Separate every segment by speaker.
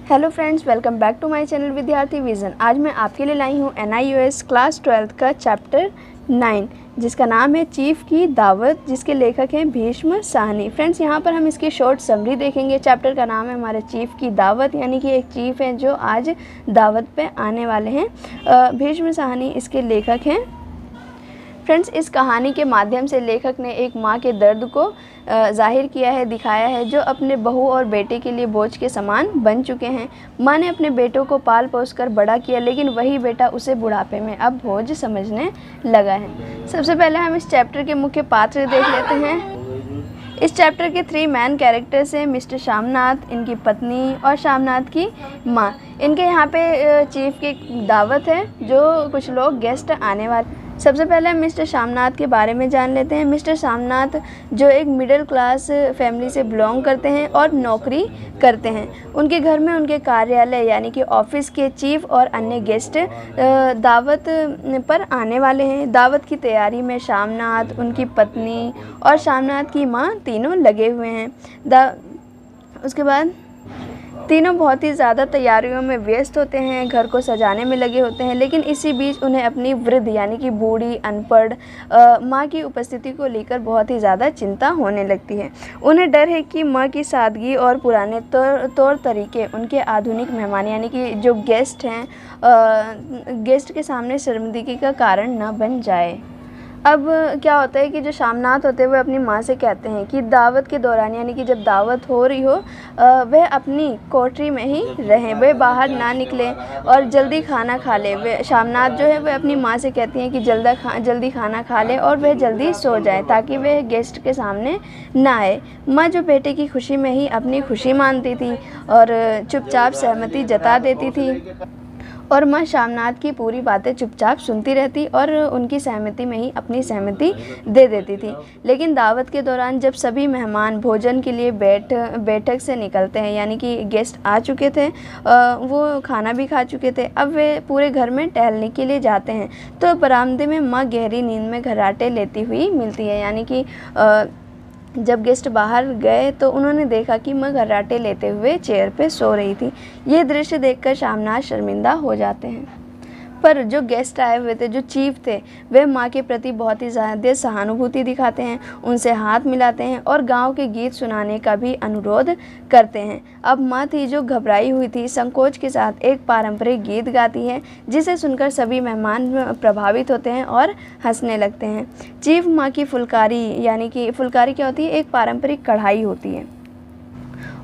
Speaker 1: Hello friends, welcome back to my channel Vidyarthi Vision. आज मैं आपके लिए लाई हूँ NIOS क्लास 12 का चैप्टर 9 जिसका नाम है चीफ की दावत, जिसके लेखक हैं भीष्म साहनी। फ्रेंड्स, यहाँ पर हम इसकी शॉर्ट समरी देखेंगे। चैप्टर का नाम है हमारे चीफ की दावत, यानी कि एक चीफ है जो आज दावत पे आने वाले हैं। भीष्म साहनी इसके लेखक हैं। फ्रेंड्स, इस कहानी के माध्यम से लेखक ने एक माँ के दर्द को जाहिर किया है, दिखाया है, जो अपने बहू और बेटे के लिए बोझ के समान बन चुके हैं। माँ ने अपने बेटों को पाल पोस कर बड़ा किया, लेकिन वही बेटा उसे बुढ़ापे में अब बोझ समझने लगा है। सबसे पहले हम इस चैप्टर के मुख्य पात्र देख लेते हैं। इस चैप्टर के 3 मेन कैरेक्टर्स हैं, मिस्टर श्यामनाथ, इनकी पत्नी और श्यामनाथ की माँ। इनके यहाँ पे चीफ की दावत है, जो कुछ लोग गेस्ट आने वाले। सबसे पहले हम मिस्टर श्यामनाथ के बारे में जान लेते हैं। मिस्टर श्यामनाथ जो एक मिडिल क्लास फैमिली से बिलोंग करते हैं और नौकरी करते हैं। उनके घर में उनके कार्यालय यानी कि ऑफिस के चीफ और अन्य गेस्ट दावत पर आने वाले हैं। दावत की तैयारी में श्यामनाथ, उनकी पत्नी और श्यामनाथ की माँ तीनों लगे हुए हैं। उसके बाद तीनों बहुत ही ज़्यादा तैयारियों में व्यस्त होते हैं, घर को सजाने में लगे होते हैं, लेकिन इसी बीच उन्हें अपनी वृद्ध यानी कि बूढ़ी अनपढ़ माँ की उपस्थिति को लेकर बहुत ही ज़्यादा चिंता होने लगती है। उन्हें डर है कि माँ की सादगी और पुराने तौर तरीके उनके आधुनिक मेहमान यानी कि जो गेस्ट हैं, गेस्ट के सामने शर्मिंदगी का कारण न बन जाए। अब क्या होता है कि जो श्यामनाथ होते हैं वह अपनी माँ से कहते हैं कि दावत के दौरान यानी कि जब दावत हो रही हो वह अपनी कोठरी में ही रहें, वह बाहर ना निकलें और जल्दी खाना खा ले। वह श्यामनाथ जो है वह अपनी माँ से कहती हैं कि जल्दी खाना खा ले और वह जल्दी सो जाए ताकि वह गेस्ट के सामने ना आए। माँ जो बेटे की खुशी में ही अपनी खुशी मानती थी और चुपचाप सहमति जता देती थी, और माँ श्यामनाथ की पूरी बातें चुपचाप सुनती रहती और उनकी सहमति में ही अपनी सहमति दे देती थी। लेकिन दावत के दौरान जब सभी मेहमान भोजन के लिए बैठक से निकलते हैं, यानी कि गेस्ट आ चुके थे, वो खाना भी खा चुके थे, अब वे पूरे घर में टहलने के लिए जाते हैं, तो बरामदे में माँ गहरी नींद में घराटे लेती हुई मिलती है। यानी कि जब गेस्ट बाहर गए तो उन्होंने देखा कि माँ घर्राटे लेते हुए चेयर पे सो रही थी। ये दृश्य देखकर श्यामनाथ शर्मिंदा हो जाते हैं। पर जो गेस्ट आए हुए थे, जो चीफ थे, वे माँ के प्रति बहुत ही ज़्यादा सहानुभूति दिखाते हैं, उनसे हाथ मिलाते हैं और गांव के गीत सुनाने का भी अनुरोध करते हैं। अब माँ थी जो घबराई हुई थी, संकोच के साथ एक पारंपरिक गीत गाती है, जिसे सुनकर सभी मेहमान प्रभावित होते हैं और हंसने लगते हैं। चीफ माँ की फुलकारी, यानी कि फुलकारी क्या होती है, एक पारंपरिक कढ़ाई होती है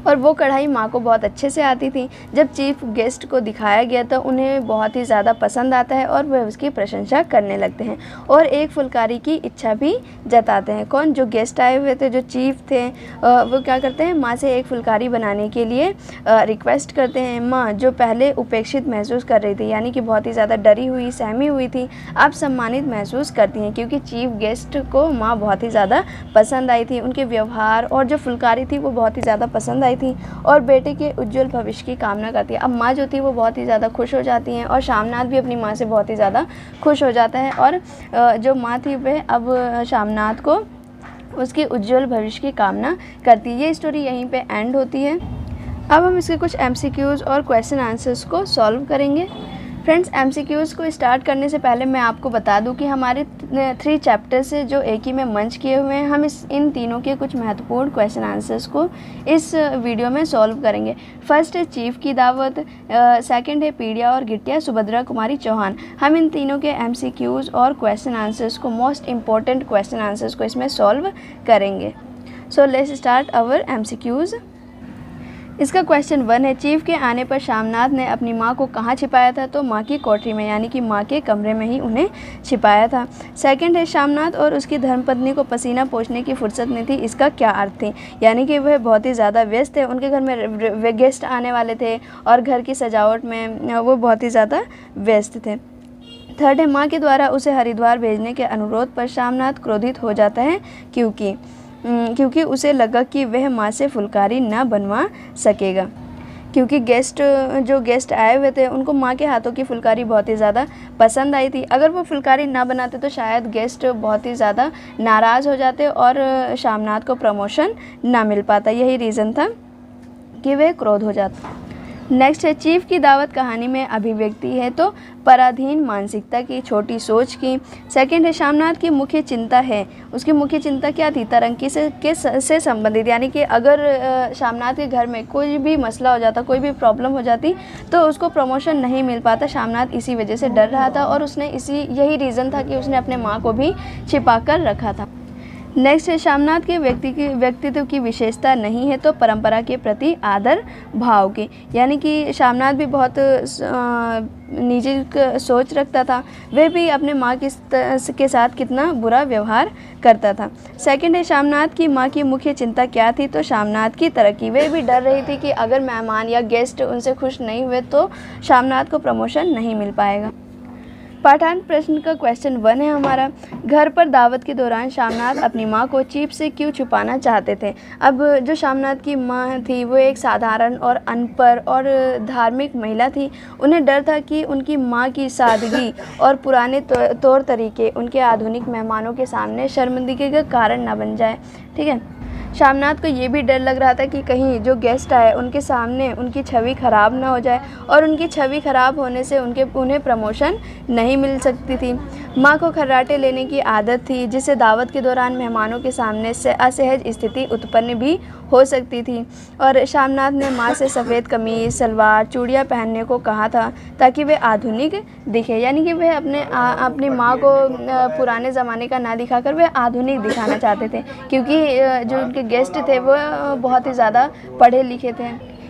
Speaker 1: और वो कढ़ाई माँ को बहुत अच्छे से आती थी। जब चीफ गेस्ट को दिखाया गया तो उन्हें बहुत ही ज़्यादा पसंद आता है और वह उसकी प्रशंसा करने लगते हैं और एक फुलकारी की इच्छा भी जताते हैं। कौन? जो गेस्ट आए हुए थे, जो चीफ थे, वो क्या करते हैं, माँ से एक फुलकारी बनाने के लिए रिक्वेस्ट करते हैं। माँ जो पहले उपेक्षित महसूस कर रही थी, यानी कि बहुत ही ज़्यादा डरी हुई, सहमी हुई थी, अब सम्मानित महसूस करती हैं, क्योंकि चीफ गेस्ट को माँ बहुत ही ज़्यादा पसंद आई थी। उनके व्यवहार और जो फुलकारी थी वो बहुत ही ज़्यादा पसंद थी और बेटे के उज्जवल भविष्य की कामना करती है। अब माँ जो थी वो बहुत ही ज़्यादा खुश हो जाती हैं और श्यामनाथ भी अपनी माँ से बहुत ही ज़्यादा खुश हो जाता है और जो माँ थी वह अब श्यामनाथ को उसकी उज्जवल भविष्य की कामना करती है। ये स्टोरी यहीं पे एंड होती है। अब हम इसके कुछ MCQs और क्वेश्चन आंसर्स को सॉल्व करेंगे। फ्रेंड्स, MCQs को स्टार्ट करने से पहले मैं आपको बता दूं कि हमारे 3 चैप्टर्स है जो एक ही में मंच किए हुए हैं। हम इन तीनों के कुछ महत्वपूर्ण क्वेश्चन आंसर्स को इस वीडियो में सॉल्व करेंगे। फर्स्ट है चीफ की दावत, सेकंड है पीड़िया और गिट्टिया सुभद्रा कुमारी चौहान। हम इन तीनों के MCQs और क्वेश्चन आंसर्स को, मोस्ट इम्पॉर्टेंट क्वेश्चन आंसर्स को इसमें सॉल्व करेंगे। So let's start our MCQs। इसका क्वेश्चन 1 है, चीफ के आने पर श्यामनाथ ने अपनी माँ को कहाँ छिपाया था? तो माँ की कोठरी में, यानी कि माँ के कमरे में ही उन्हें छिपाया था। सेकंड है, श्यामनाथ और उसकी धर्मपत्नी को पसीना पोंछने की फुर्सत नहीं थी, इसका क्या अर्थ थी? यानी कि वह बहुत ही ज़्यादा व्यस्त थे, उनके घर में वे गेस्ट आने वाले थे और घर की सजावट में वो बहुत ही ज़्यादा व्यस्त थे। थर्ड है, माँ के द्वारा उसे हरिद्वार भेजने के अनुरोध पर श्यामनाथ क्रोधित हो जाता है क्योंकि उसे लगा कि वह माँ से फुलकारी न बनवा सकेगा, क्योंकि जो गेस्ट आए हुए थे उनको माँ के हाथों की फुलकारी बहुत ही ज़्यादा पसंद आई थी। अगर वो फुलकारी ना बनाते तो शायद गेस्ट बहुत ही ज़्यादा नाराज़ हो जाते और श्यामनाथ को प्रमोशन ना मिल पाता। यही रीज़न था कि वे क्रोध हो जाते। नेक्स्ट है चीफ की दावत कहानी में अभिव्यक्ति है तो पराधीन मानसिकता की, छोटी सोच की। सेकंड है शामनाथ की मुख्य चिंता है, उसकी मुख्य चिंता क्या थी, तरक्की से संबंधित, यानी कि अगर शामनाथ के घर में कोई भी मसला हो जाता, कोई भी प्रॉब्लम हो जाती तो उसको प्रमोशन नहीं मिल पाता। शामनाथ इसी वजह से डर रहा था और उसने यही रीज़न था कि उसने अपने माँ को भी छिपा कर रखा था। नेक्स्ट है शामनाथ के व्यक्तित्व की विशेषता नहीं है तो परंपरा के प्रति आदर भाव की, यानी कि शामनाथ भी बहुत निजी सोच रखता था, वह भी अपने माँ के साथ कितना बुरा व्यवहार करता था। सेकंड है शामनाथ की माँ की मुख्य चिंता क्या थी, तो शामनाथ की तरक्की, वह भी डर रही थी कि अगर मेहमान या गेस्ट उनसे खुश नहीं हुए तो शामनाथ को प्रमोशन नहीं मिल पाएगा। पाठांत प्रश्न का क्वेश्चन 1 है हमारा, घर पर दावत के दौरान शामनाथ अपनी माँ को चीफ से क्यों छुपाना चाहते थे। अब जो शामनाथ की माँ थी वो एक साधारण और अनपढ़ और धार्मिक महिला थी। उन्हें डर था कि उनकी माँ की सादगी और पुराने तौर तरीके उनके आधुनिक मेहमानों के सामने शर्मिंदगी का कारण न बन जाए। ठीक है, शामनाथ को ये भी डर लग रहा था कि कहीं जो गेस्ट आए उनके सामने उनकी छवि ख़राब ना हो जाए और उनकी छवि ख़राब होने से उन्हें प्रमोशन नहीं मिल सकती थी। माँ को खर्राटे लेने की आदत थी जिससे दावत के दौरान मेहमानों के सामने से असहज स्थिति उत्पन्न भी हो सकती थी। और शामनाथ ने माँ से सफ़ेद कमीज़, सलवार, चूड़ियाँ पहनने को कहा था ताकि वे आधुनिक दिखे, यानी कि वे अपनी माँ को पुराने ज़माने का ना दिखाकर वे आधुनिक दिखाना चाहते थे, क्योंकि जो उनके गेस्ट थे वो बहुत ही ज़्यादा पढ़े लिखे थे।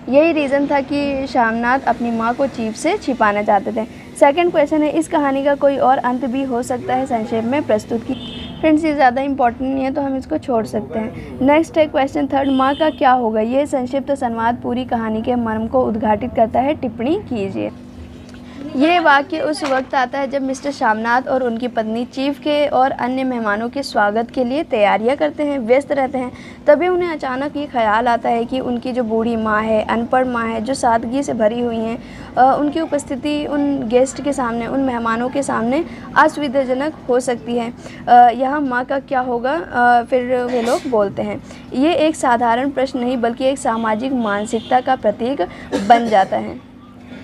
Speaker 1: यही रीज़न था कि शामनाथ अपनी माँ को चीफ से छिपाना चाहते थे। सेकंड क्वेश्चन है, इस कहानी का कोई और अंत भी हो सकता है, संक्षेप में प्रस्तुत की। फ्रेंड्स ये ज़्यादा इंपॉर्टेंट नहीं है तो हम इसको छोड़ सकते हैं। नेक्स्ट है क्वेश्चन 3, माँ का क्या होगा। ये संक्षिप्त संवाद पूरी कहानी के मर्म को उद्घाटित करता है, टिप्पणी कीजिए। ये वाक्य उस वक्त आता है जब मिस्टर शामनाथ और उनकी पत्नी चीफ के और अन्य मेहमानों के स्वागत के लिए तैयारियां करते हैं, व्यस्त रहते हैं। तभी उन्हें अचानक ये ख्याल आता है कि उनकी जो बूढ़ी माँ है, अनपढ़ माँ है, जो सादगी से भरी हुई हैं, उनकी उपस्थिति उन गेस्ट के सामने, उन मेहमानों के सामने असुविधाजनक हो सकती है। यहाँ माँ का क्या होगा, फिर वे लोग बोलते हैं। ये एक साधारण प्रश्न नहीं बल्कि एक सामाजिक मानसिकता का प्रतीक बन जाता है,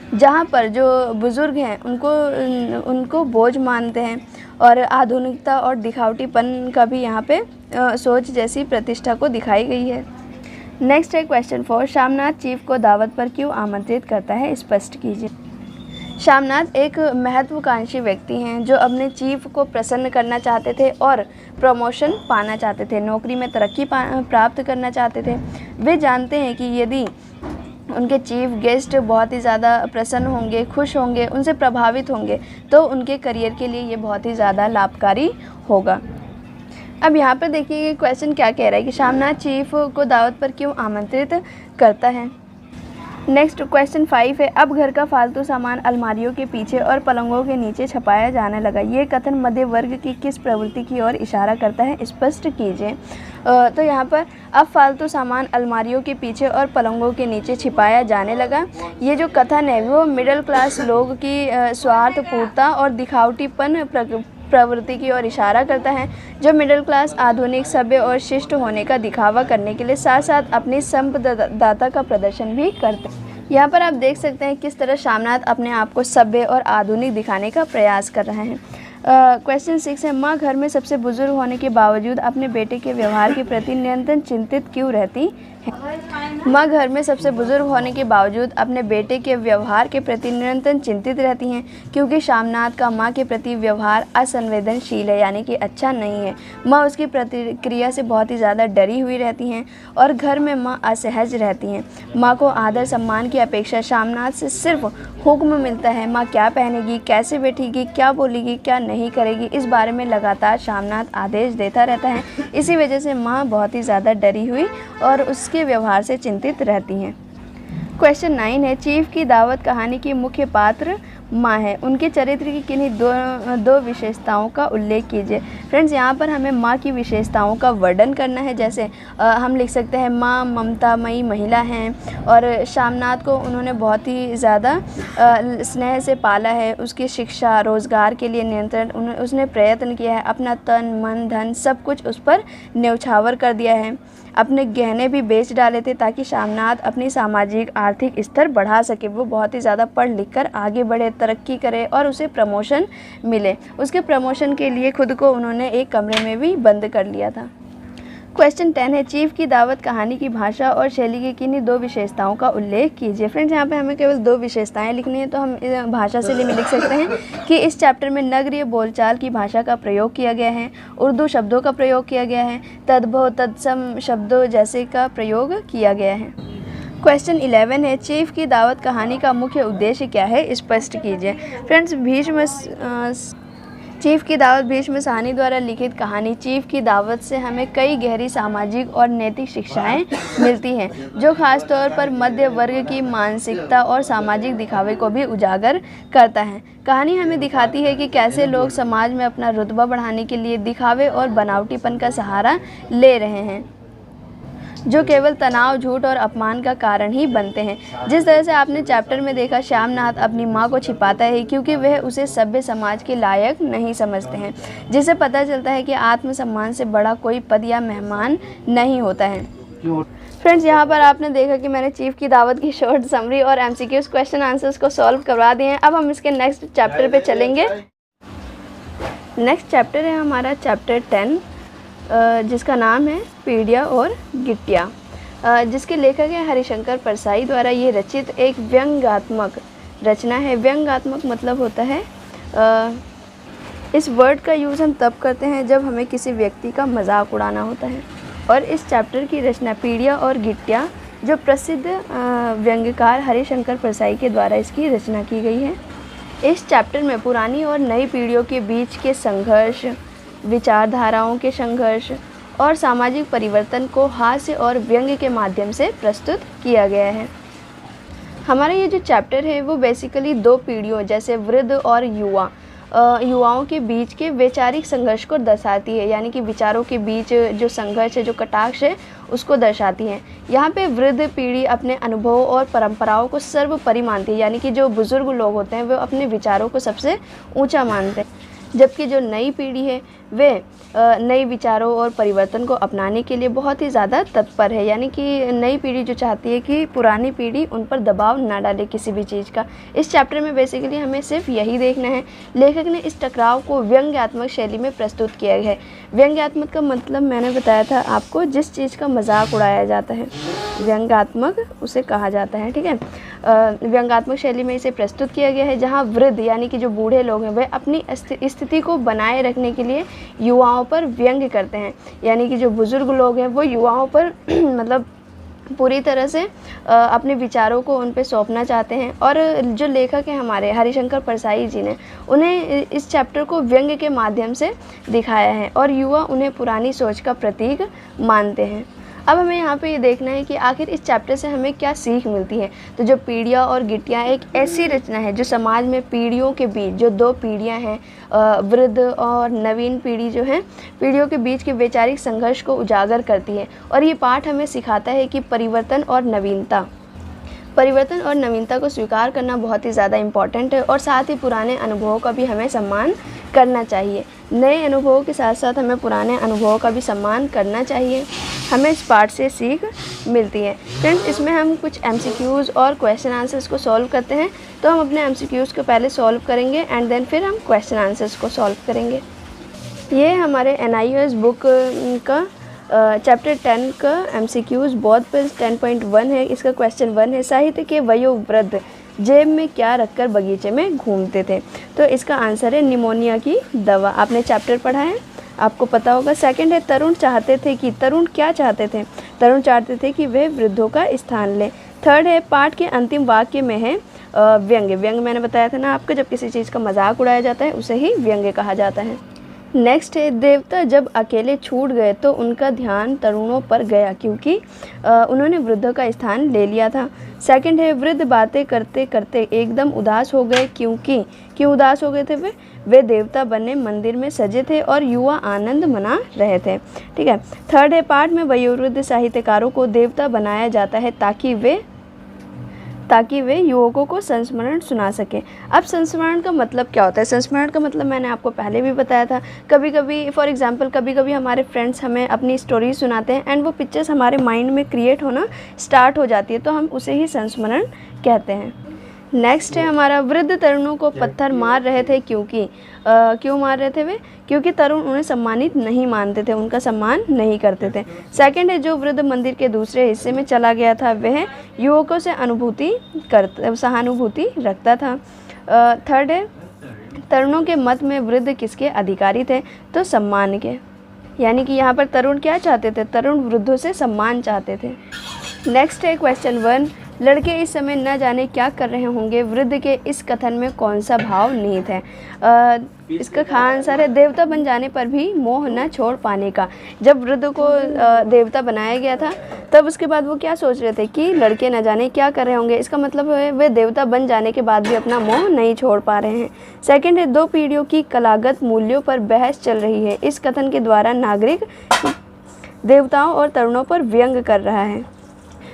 Speaker 1: जहाँ पर जो बुज़ुर्ग हैं उनको बोझ मानते हैं और आधुनिकता और दिखावटीपन का भी यहाँ पे सोच जैसी प्रतिष्ठा को दिखाई गई है। नेक्स्ट है क्वेश्चन 4, शामनाथ चीफ को दावत पर क्यों आमंत्रित करता है, स्पष्ट कीजिए। शामनाथ एक महत्वाकांक्षी व्यक्ति हैं जो अपने चीफ को प्रसन्न करना चाहते थे और प्रमोशन पाना चाहते थे, नौकरी में तरक्की प्राप्त करना चाहते थे। वे जानते हैं कि यदि उनके चीफ गेस्ट बहुत ही ज़्यादा प्रसन्न होंगे, खुश होंगे, उनसे प्रभावित होंगे तो उनके करियर के लिए ये बहुत ही ज़्यादा लाभकारी होगा। अब यहाँ पर देखिए क्वेश्चन क्या कह रहा है कि शामनाथ चीफ को दावत पर क्यों आमंत्रित करता है। नेक्स्ट क्वेश्चन 5 है, अब घर का फालतू सामान अलमारियों के पीछे और पलंगों के नीचे छपाया जाने लगा। ये कथन मध्य वर्ग की किस प्रवृत्ति की ओर इशारा करता है, स्पष्ट कीजिए। तो यहाँ पर अब फालतू सामान अलमारियों के पीछे और पलंगों के नीचे छिपाया जाने लगा, ये जो कथन है वो मिडिल क्लास लोग की स्वार्थपूर्णता और दिखावटीपन प्रवृत्ति की ओर इशारा करता है, जो मिडिल क्लास आधुनिक, सभ्य और शिष्ट होने का दिखावा करने के लिए साथ साथ अपनी संपदाता का प्रदर्शन भी करते हैं। यहाँ पर आप देख सकते हैं किस तरह शामनाथ अपने आप को सभ्य और आधुनिक दिखाने का प्रयास कर रहे हैं। क्वेश्चन 6 है, माँ घर में सबसे बुजुर्ग होने के बावजूद अपने बेटे के व्यवहार के प्रति निरंतर चिंतित क्यों रहती है। माँ घर में सबसे बुजुर्ग होने के बावजूद अपने बेटे के व्यवहार के प्रति निरंतर चिंतित रहती हैं क्योंकि शामनाथ का माँ के प्रति व्यवहार असंवेदनशील है, यानी कि अच्छा नहीं है। माँ उसकी प्रतिक्रिया से बहुत ही ज़्यादा डरी हुई रहती हैं और घर में माँ असहज रहती हैं। माँ को आदर सम्मान की अपेक्षा शामनाथ से सिर्फ हुक्म मिलता है। माँ क्या पहनेगी, कैसे बैठेगी, क्या बोलेगी, क्या नहीं करेगी, इस बारे में लगातार शामनाथ आदेश देता रहता है। इसी वजह से माँ बहुत ही ज़्यादा डरी हुई और उसके व्यवहार से चिंतित रहती हैं। क्वेश्चन 9 है, चीफ की दावत कहानी की मुख्य पात्र माँ है, उनके चरित्र की किन्हीं दो विशेषताओं का उल्लेख कीजिए। फ्रेंड्स, यहाँ पर हमें माँ की विशेषताओं का वर्णन करना है। जैसे हम लिख सकते हैं माँ ममतामयी महिला हैं और शामनाथ को उन्होंने बहुत ही ज़्यादा स्नेह से पाला है। उसकी शिक्षा, रोज़गार के लिए नियंत्रण उसने प्रयत्न किया है, अपना तन मन धन सब कुछ उस पर न्यौछावर कर दिया है। अपने गहने भी बेच डाले थे ताकि शामनाथ अपनी सामाजिक आर्थिक स्तर बढ़ा सके। वो बहुत ही ज़्यादा पढ़ लिख कर आगे बढ़े, तरक्की करे और उसे प्रमोशन मिले। उसके प्रमोशन के लिए खुद को उन्होंने एक कमरे में भी बंद कर लिया था। क्वेश्चन 10 है, चीफ की दावत कहानी की भाषा और शैली की किन्हीं दो विशेषताओं का उल्लेख कीजिए। फ्रेंड्स, यहाँ पे हमें केवल दो विशेषताएं लिखनी है, तो हम भाषा शैली में लिख सकते हैं कि इस चैप्टर में नगरीय बोलचाल की भाषा का प्रयोग किया गया है, उर्दू शब्दों का प्रयोग किया गया है, तद्भव तत्सम शब्दों जैसे का प्रयोग किया गया है। क्वेश्चन 11 है, चीफ की दावत कहानी का मुख्य उद्देश्य क्या है, स्पष्ट कीजिए। फ्रेंड्स, चीफ की दावत भीष्म साहनी द्वारा लिखित कहानी चीफ की दावत से हमें कई गहरी सामाजिक और नैतिक शिक्षाएं मिलती हैं, जो खास तौर पर मध्य वर्ग की मानसिकता और सामाजिक दिखावे को भी उजागर करता है। कहानी हमें दिखाती है कि कैसे लोग समाज में अपना रुतबा बढ़ाने के लिए दिखावे और बनावटीपन का सहारा ले रहे हैं, जो केवल तनाव, झूठ और अपमान का कारण ही बनते हैं। जिस तरह से आपने चैप्टर में देखा, श्यामनाथ अपनी माँ को छिपाता है क्योंकि वह उसे सभ्य समाज के लायक नहीं समझते हैं, जिससे पता चलता है कि आत्मसम्मान से बड़ा कोई पद या मेहमान नहीं होता है। फ्रेंड्स, यहाँ पर आपने देखा कि मैंने चीफ की दावत की शॉर्ट समरी और एमसीक्यूज क्वेश्चन आंसर्स को सॉल्व करवा दिए हैं। अब हम इसके नेक्स्ट चैप्टर पे चलेंगे। नेक्स्ट चैप्टर है हमारा चैप्टर 10, जिसका नाम है पीढ़िया और गिट्टिया, जिसके लेखक हैं हरिशंकर परसाई द्वारा ये रचित एक व्यंग्यात्मक रचना है। व्यंग्यात्मक मतलब होता है इस वर्ड का यूज़ हम तब करते हैं जब हमें किसी व्यक्ति का मजाक उड़ाना होता है। और इस चैप्टर की रचना पीढ़िया और गिट्टिया, जो प्रसिद्ध व्यंग्यकार हरिशंकर परसाई के द्वारा इसकी रचना की गई है। इस चैप्टर में पुरानी और नई पीढ़ियों के बीच के संघर्ष, विचारधाराओं के संघर्ष और सामाजिक परिवर्तन को हास्य और व्यंग्य के माध्यम से प्रस्तुत किया गया है। हमारा ये जो चैप्टर है वो बेसिकली दो पीढ़ियों जैसे वृद्ध और युवाओं के बीच के वैचारिक संघर्ष को दर्शाती है, यानी कि विचारों के बीच जो संघर्ष है, जो कटाक्ष है, उसको दर्शाती है। यहाँ पे वृद्ध पीढ़ी अपने अनुभवों और परंपराओं को सर्वोपरि मानती है, यानी कि जो बुज़ुर्ग लोग होते हैं वो अपने विचारों को सबसे ऊंचा मानते हैं, जबकि जो नई पीढ़ी है वे नए विचारों और परिवर्तन को अपनाने के लिए बहुत ही ज़्यादा तत्पर है, यानी कि नई पीढ़ी जो चाहती है कि पुरानी पीढ़ी उन पर दबाव ना डाले किसी भी चीज़ का। इस चैप्टर में बेसिकली हमें सिर्फ यही देखना है। लेखक ने इस टकराव को व्यंग्यात्मक शैली में प्रस्तुत किया है। व्यंग्यात्मक का मतलब मैंने बताया था आपको, जिस चीज़ का मजाक उड़ाया जाता है व्यंग्यात्मक उसे कहा जाता है, ठीक है। व्यंग्यात्मक शैली में इसे प्रस्तुत किया गया है, जहाँ वृद्ध यानी कि जो बूढ़े लोग हैं वे अपनी स्थिति को बनाए रखने के लिए युवाओं पर व्यंग्य करते हैं, यानी कि जो बुज़ुर्ग लोग हैं वो युवाओं पर मतलब पूरी तरह से अपने विचारों को उन पे सौंपना चाहते हैं। और जो लेखक हैं हमारे हरिशंकर परसाई जी ने उन्हें इस चैप्टर को व्यंग्य के माध्यम से दिखाया है और युवा उन्हें पुरानी सोच का प्रतीक मानते हैं। अब हमें यहाँ पे ये देखना है कि आखिर इस चैप्टर से हमें क्या सीख मिलती है। तो जो पीढ़ियाँ और गिट्टियाँ एक ऐसी रचना है जो समाज में पीढ़ियों के बीच, जो दो पीढ़ियाँ हैं, वृद्ध और नवीन पीढ़ी जो है, पीढ़ियों के बीच के वैचारिक संघर्ष को उजागर करती है। और ये पाठ हमें सिखाता है कि परिवर्तन और नवीनता को स्वीकार करना बहुत ही ज़्यादा इम्पॉर्टेंट है और साथ ही पुराने अनुभवों का भी हमें सम्मान करना चाहिए। नए अनुभवों के साथ साथ हमें पुराने अनुभवों का भी सम्मान करना चाहिए। हमें इस पाठ से सीख मिलती है। फ्रेंड्स, इसमें हम कुछ एमसीक्यूज़ और क्वेश्चन आंसर्स को सॉल्व करते हैं। तो हम अपने एमसीक्यूज़ को पहले सॉल्व करेंगे एंड देन फिर हम क्वेश्चन आंसर्स को सॉल्व करेंगे। ये हमारे NIOS बुक का चैप्टर 10 का एमसीक्यूज़ बौद्ध पेज 10.1 है। इसका क्वेश्चन 1 है, साहित्य के वयोवृद्ध जेब में क्या रखकर बगीचे में घूमते थे। तो इसका आंसर है निमोनिया की दवा। आपने चैप्टर पढ़ा है, आपको पता होगा। सेकंड है, तरुण क्या चाहते थे। तरुण चाहते थे कि वे वृद्धों का स्थान लें। थर्ड है, पाठ के अंतिम वाक्य में है व्यंग्य। व्यंग्य मैंने बताया था ना आपको, जब किसी चीज़ का मजाक उड़ाया जाता है उसे ही व्यंग्य कहा जाता है। नेक्स्ट है, देवता जब अकेले छूट गए तो उनका ध्यान तरुणों पर गया क्योंकि उन्होंने वृद्धों का स्थान ले लिया था। सेकंड है, वृद्ध बातें करते करते एकदम उदास हो गए क्यों उदास हो गए थे वे देवता बनने मंदिर में सजे थे और युवा आनंद मना रहे थे। ठीक है। थर्ड है, पाठ में वयोवृद्ध साहित्यकारों को देवता बनाया जाता है ताकि वे युवकों को संस्मरण सुना सकें। अब संस्मरण का मतलब क्या होता है? संस्मरण का मतलब मैंने आपको पहले भी बताया था। कभी कभी फॉर एग्जांपल कभी कभी हमारे फ्रेंड्स हमें अपनी स्टोरी सुनाते हैं एंड वो पिक्चर्स हमारे माइंड में क्रिएट होना स्टार्ट हो जाती है, तो हम उसे ही संस्मरण कहते हैं। नेक्स्ट है हमारा, वृद्ध तरुणों को पत्थर मार रहे थे क्यों मार रहे थे वे? क्योंकि तरुण उन्हें सम्मानित नहीं मानते थे, उनका सम्मान नहीं करते थे। सेकंड है, जो वृद्ध मंदिर के दूसरे हिस्से में चला गया था वह युवकों से सहानुभूति रखता था। थर्ड है, तरुणों के मत में वृद्ध किसके अधिकारी थे? तो सम्मान के। यानी कि यहाँ पर तरुण क्या चाहते थे? तरुण वृद्धों से सम्मान चाहते थे। नेक्स्ट है क्वेश्चन 1, लड़के इस समय न जाने क्या कर रहे होंगे, वृद्ध के इस कथन में कौन सा भाव निहित है? इसका हाँ आंसर है, देवता बन जाने पर भी मोह न छोड़ पाने का। जब वृद्ध को देवता बनाया गया था तब उसके बाद वो क्या सोच रहे थे कि लड़के न जाने क्या कर रहे होंगे। इसका मतलब है वे देवता बन जाने के बाद भी अपना मोह नहीं छोड़ पा रहे हैं। सेकंड है, 2 पीढ़ियों की कलागत मूल्यों पर बहस चल रही है। इस कथन के द्वारा नागरिक देवताओं और तरुणों पर व्यंग कर रहा है।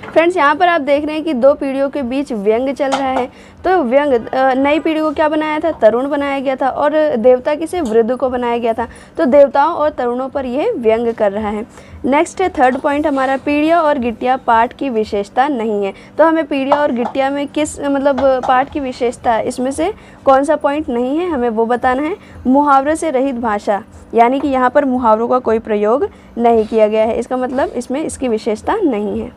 Speaker 1: फ्रेंड्स, यहाँ पर आप देख रहे हैं कि 2 पीढ़ियों के बीच व्यंग चल रहा है। तो व्यंग, नई पीढ़ी को क्या बनाया था? तरुण बनाया गया था और देवता किसे? वृद्ध को बनाया गया था। तो देवताओं और तरुणों पर यह व्यंग कर रहा है। नेक्स्ट है थर्ड पॉइंट हमारा, पीढ़िया और गिट्टिया पाठ की विशेषता नहीं है। तो हमें पीढ़िया और गिट्टिया में किस पाठ की विशेषता, इसमें से कौन सा पॉइंट नहीं है हमें वो बताना है। मुहावरे से रहित भाषा, यानी कि यहाँ पर मुहावरों का कोई प्रयोग नहीं किया गया है, इसका मतलब इसमें इसकी विशेषता नहीं है।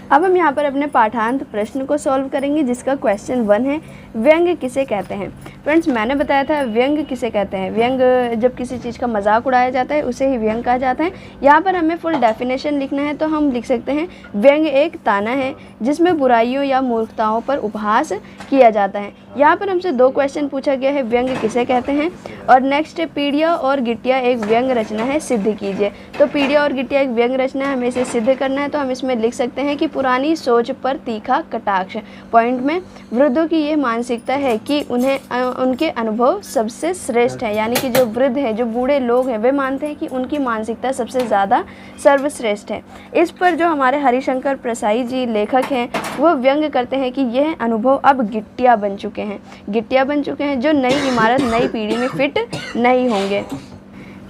Speaker 1: अब हम यहाँ पर अपने पाठांत प्रश्न को सॉल्व करेंगे जिसका क्वेश्चन 1 है, व्यंग किसे कहते हैं? फ्रेंड्स, मैंने बताया था व्यंग किसे कहते हैं। व्यंग जब किसी चीज़ का मजाक उड़ाया जाता है उसे ही व्यंग कहा जाता है। यहाँ पर हमें फुल डेफिनेशन लिखना है तो हम लिख सकते हैं, व्यंग एक ताना है जिसमें बुराइयों या मूर्खताओं पर उपहास किया जाता है। यहाँ पर हमसे 2 क्वेश्चन पूछा गया है, व्यंग किसे कहते हैं। और नेक्स्ट है, पीढ़िया और गिट्टिया एक व्यंग रचना है, सिद्ध कीजिए। तो पीढ़िया और गिट्टिया एक व्यंग रचना है, हमें इसे सिद्ध करना है। तो हम इसमें लिख सकते हैं कि पुरानी सोच पर तीखा कटाक्ष। पॉइंट में वृद्धों की ये मानसिकता है कि उनके अनुभव सबसे श्रेष्ठ है, यानी कि जो वृद्ध हैं, जो बूढ़े लोग हैं, वे मानते हैं कि उनकी मानसिकता सबसे ज़्यादा सर्वश्रेष्ठ है। इस पर जो हमारे हरिशंकर प्रसाई जी लेखक हैं वो व्यंग करते हैं कि यह अनुभव अब गिट्टिया बन चुके हैं जो नई इमारत नई पीढ़ी में फिट नहीं होंगे।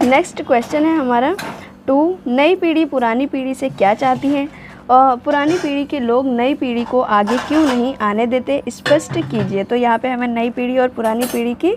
Speaker 1: नेक्स्ट क्वेश्चन है हमारा 2, नई पीढ़ी पुरानी पीढ़ी से क्या चाहती है? पुरानी पीढ़ी के लोग नई पीढ़ी को आगे क्यों नहीं आने देते, स्पष्ट कीजिए। तो यहाँ पे हमें नई पीढ़ी और पुरानी पीढ़ी की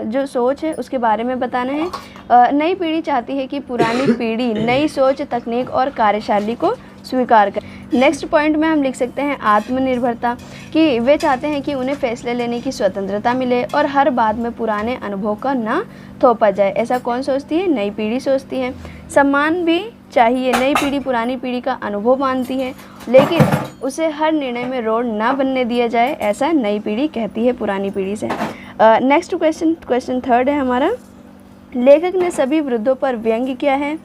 Speaker 1: जो सोच है उसके बारे में बताना है। नई पीढ़ी चाहती है कि पुरानी पीढ़ी नई सोच, तकनीक और कार्यशैली को स्वीकार करें। नेक्स्ट पॉइंट में हम लिख सकते हैं आत्मनिर्भरता, कि वे चाहते हैं कि उन्हें फैसले लेने की स्वतंत्रता मिले और हर बात में पुराने अनुभव का ना थोपा जाए। ऐसा कौन सोचती है? नई पीढ़ी सोचती है। सम्मान भी चाहिए, नई पीढ़ी पुरानी पीढ़ी का अनुभव मानती है, लेकिन उसे हर निर्णय में रोड़ ना बनने दिया जाए, ऐसा नई पीढ़ी कहती है पुरानी पीढ़ी से। नेक्स्ट क्वेश्चन 3 है हमारा, लेखक ने सभी वृद्धों पर व्यंग किया है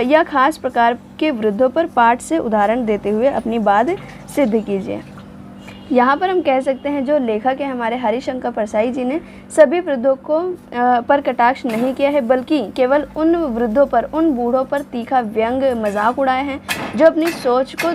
Speaker 1: या खास प्रकार के वृद्धों पर पाठ से उदाहरण देते हुए अपनी बात सिद्ध कीजिए। यहाँ पर हम कह सकते हैं जो लेखक है हमारे हरिशंकर प्रसाई जी ने सभी वृद्धों को पर कटाक्ष नहीं किया है, बल्कि केवल उन वृद्धों पर, उन बूढ़ों पर तीखा व्यंग मजाक उड़ाए हैं जो अपनी सोच को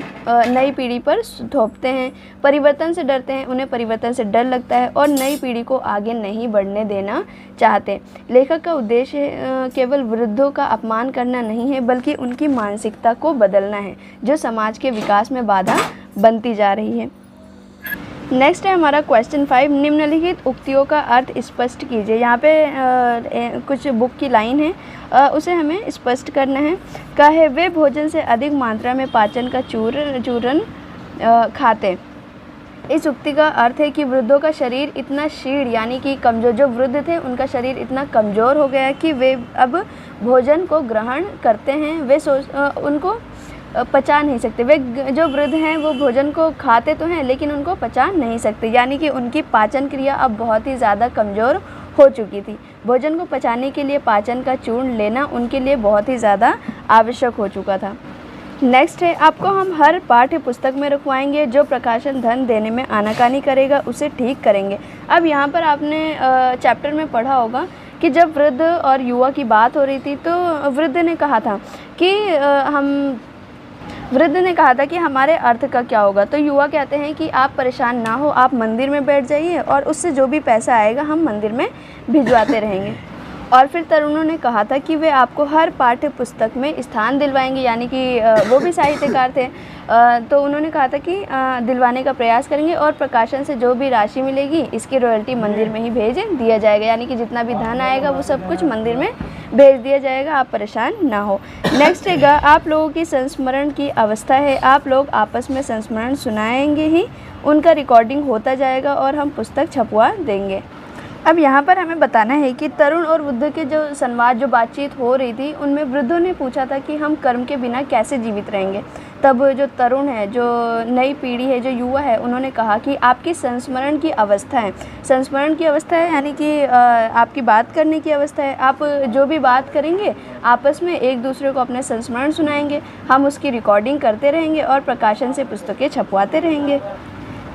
Speaker 1: नई पीढ़ी पर थोपते हैं, परिवर्तन से डरते हैं, उन्हें परिवर्तन से डर लगता है और नई पीढ़ी को आगे नहीं बढ़ने देना चाहते। लेखक का उद्देश्य केवल वृद्धों का अपमान करना नहीं है, बल्कि उनकी मानसिकता को बदलना है जो समाज के विकास में बाधा बनती जा रही है। नेक्स्ट है हमारा क्वेश्चन 5, निम्नलिखित उक्तियों का अर्थ स्पष्ट कीजिए। यहाँ पे कुछ बुक की लाइन है, उसे हमें स्पष्ट करना है। कहे वे भोजन से अधिक मात्रा में पाचन का चूरन खाते। इस उक्ति का अर्थ है कि वृद्धों का शरीर इतना क्षीण, यानी कि कमज़ोर, जो वृद्ध थे उनका शरीर इतना कमज़ोर हो गया कि वे अब भोजन को ग्रहण करते हैं, वे उनको पचा नहीं सकते। वे जो वृद्ध हैं वो भोजन को खाते तो हैं लेकिन उनको पचा नहीं सकते, यानी कि उनकी पाचन क्रिया अब बहुत ही ज़्यादा कमज़ोर हो चुकी थी। भोजन को पचाने के लिए पाचन का चूर्ण लेना उनके लिए बहुत ही ज़्यादा आवश्यक हो चुका था। नेक्स्ट है, आपको हम हर पाठ्य पुस्तक में रखवाएंगे। जो प्रकाशन धन देने में आनाकानी करेगा उसे ठीक करेंगे। अब यहाँ पर आपने चैप्टर में पढ़ा होगा कि जब वृद्ध और युवा की बात हो रही थी तो वृद्ध ने कहा था कि हमारे अर्थ का क्या होगा। तो युवा कहते हैं कि आप परेशान ना हो, आप मंदिर में बैठ जाइए और उससे जो भी पैसा आएगा हम मंदिर में भिजवाते रहेंगे। और फिर तरुणों ने कहा था कि वे आपको हर पाठ्य पुस्तक में स्थान दिलवाएंगे, यानी कि वो भी साहित्यकार थे। तो उन्होंने कहा था कि दिलवाने का प्रयास करेंगे और प्रकाशन से जो भी राशि मिलेगी इसकी रॉयल्टी मंदिर में ही भेज दिया जाएगा, यानी कि जितना भी धन आएगा वो सब कुछ मंदिर में भेज दिया जाएगा, आप परेशान ना हो। नेक्स्ट है, आप लोगों की संस्मरण की अवस्था है। आप लोग आपस में संस्मरण सुनाएंगे ही, उनका रिकॉर्डिंग होता जाएगा और हम पुस्तक छपवा देंगे। अब यहाँ पर हमें बताना है कि तरुण और वृद्ध के जो संवाद, जो बातचीत हो रही थी, उनमें वृद्धों ने पूछा था कि हम कर्म के बिना कैसे जीवित रहेंगे। तब जो तरुण है, जो नई पीढ़ी है, जो युवा है, उन्होंने कहा कि आपकी संस्मरण की अवस्था है। संस्मरण की अवस्था है यानी कि आपकी बात करने की अवस्था है। आप जो भी बात करेंगे आपस में एक दूसरे को अपने संस्मरण सुनाएंगे, हम उसकी रिकॉर्डिंग करते रहेंगे और प्रकाशन से पुस्तकें छपवाते रहेंगे।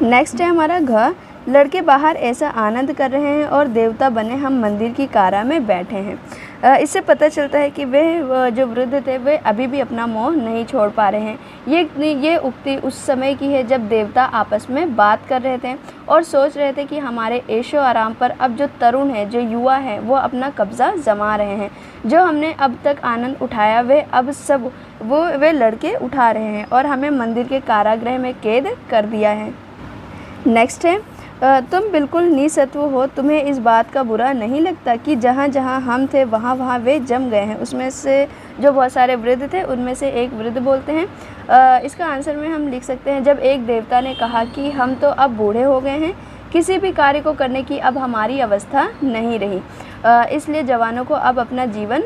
Speaker 1: नेक्स्ट है हमारा घ, लड़के बाहर ऐसा आनंद कर रहे हैं और देवता बने हम मंदिर की कारा में बैठे हैं। इससे पता चलता है कि वे जो वृद्ध थे वे अभी भी अपना मोह नहीं छोड़ पा रहे हैं। ये उक्ति उस समय की है जब देवता आपस में बात कर रहे थे और सोच रहे थे कि हमारे ऐशो आराम पर अब जो तरुण है, जो युवा है, वो अपना कब्ज़ा जमा रहे हैं। जो हमने अब तक आनंद उठाया वे लड़के उठा रहे हैं और हमें मंदिर के कारागृह में कैद कर दिया है। नेक्स्ट है, तुम बिल्कुल निसत्व हो, तुम्हें इस बात का बुरा नहीं लगता कि जहाँ जहाँ हम थे वहाँ वहाँ वे जम गए हैं। उसमें से जो बहुत सारे वृद्ध थे उनमें से एक वृद्ध बोलते हैं, इसका आंसर में हम लिख सकते हैं, जब एक देवता ने कहा कि हम तो अब बूढ़े हो गए हैं, किसी भी कार्य को करने की अब हमारी अवस्था नहीं रही, इसलिए जवानों को अब अपना जीवन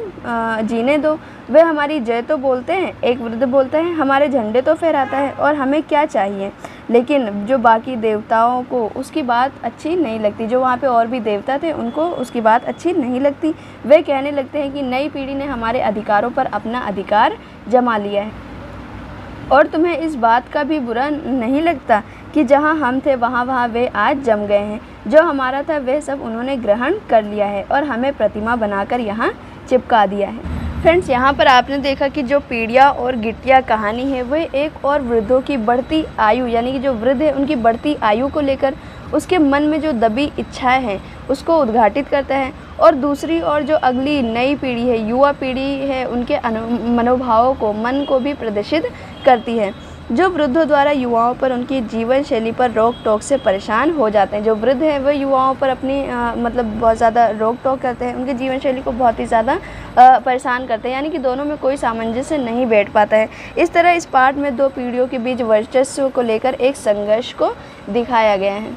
Speaker 1: जीने दो। वे हमारी जय तो बोलते हैं, एक वृद्ध बोलता है, हमारे झंडे तो फहराता है और हमें क्या चाहिए। लेकिन जो बाकी देवताओं को उसकी बात अच्छी नहीं लगती, जो वहाँ पे और भी देवता थे उनको उसकी बात अच्छी नहीं लगती। वे कहने लगते हैं कि नई पीढ़ी ने हमारे अधिकारों पर अपना अधिकार जमा लिया है और तुम्हें इस बात का भी बुरा नहीं लगता कि जहाँ हम थे वहाँ वहाँ वे आज जम गए हैं। जो हमारा था वह सब उन्होंने ग्रहण कर लिया है और हमें प्रतिमा बनाकर यहाँ चिपका दिया है। फ्रेंड्स, यहाँ पर आपने देखा कि जो पीड़िया और गिट्टिया कहानी है वह एक और वृद्धों की बढ़ती आयु, यानी कि जो वृद्ध है उनकी बढ़ती आयु को लेकर उसके मन में जो दबी इच्छाएं हैं उसको उद्घाटित करता है। और दूसरी ओर जो अगली नई पीढ़ी है, युवा पीढ़ी है, उनके मनोभावों को, मन को भी प्रदर्शित करती है। जो वृद्धों द्वारा युवाओं पर उनकी जीवन शैली पर रोक टोक से परेशान हो जाते हैं। जो वृद्ध हैं वह युवाओं पर अपनी बहुत ज़्यादा रोक टोक करते हैं, उनके जीवन शैली को बहुत ही ज़्यादा परेशान करते हैं, यानी कि दोनों में कोई सामंजस्य नहीं बैठ पाता है। इस तरह इस पाठ में दो पीढ़ियों के बीच वर्चस्व को लेकर एक संघर्ष को दिखाया गया है।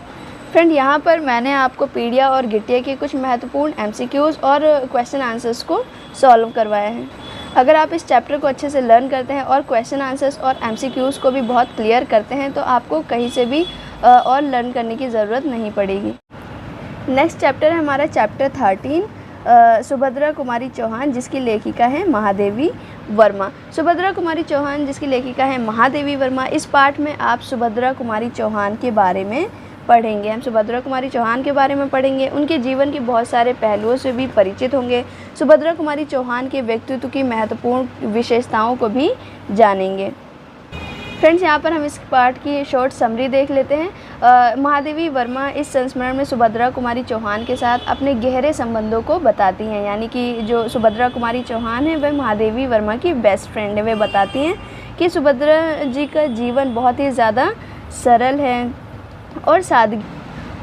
Speaker 1: फ्रेंड, यहाँ पर मैंने आपको पीड़िया और गिट्टिया के कुछ महत्वपूर्ण MCQs और क्वेश्चन आंसर्स को सॉल्व करवाया है। अगर आप इस चैप्टर को अच्छे से लर्न करते हैं और क्वेश्चन आंसर्स और MCQs को भी बहुत क्लियर करते हैं तो आपको कहीं से भी और लर्न करने की ज़रूरत नहीं पड़ेगी। नेक्स्ट चैप्टर है हमारा चैप्टर 13, सुभद्रा कुमारी चौहान, जिसकी लेखिका है महादेवी वर्मा। सुभद्रा कुमारी चौहान जिसकी लेखिका है महादेवी वर्मा। इस पाठ में आप सुभद्रा कुमारी चौहान के बारे में पढ़ेंगे। हम सुभद्रा कुमारी चौहान के बारे में पढ़ेंगे, उनके जीवन के बहुत सारे पहलुओं से भी परिचित होंगे। सुभद्रा कुमारी चौहान के व्यक्तित्व की महत्वपूर्ण विशेषताओं को भी जानेंगे। फ्रेंड्स, यहाँ पर हम इस पाठ की शॉर्ट समरी देख लेते हैं। महादेवी वर्मा इस संस्मरण में सुभद्रा कुमारी चौहान के साथ अपने गहरे संबंधों को बताती हैं, यानी कि जो सुभद्रा कुमारी चौहान है वह महादेवी वर्मा की बेस्ट फ्रेंड है। वे बताती हैं कि सुभद्रा जी का जीवन बहुत ही ज़्यादा सरल है और सादगी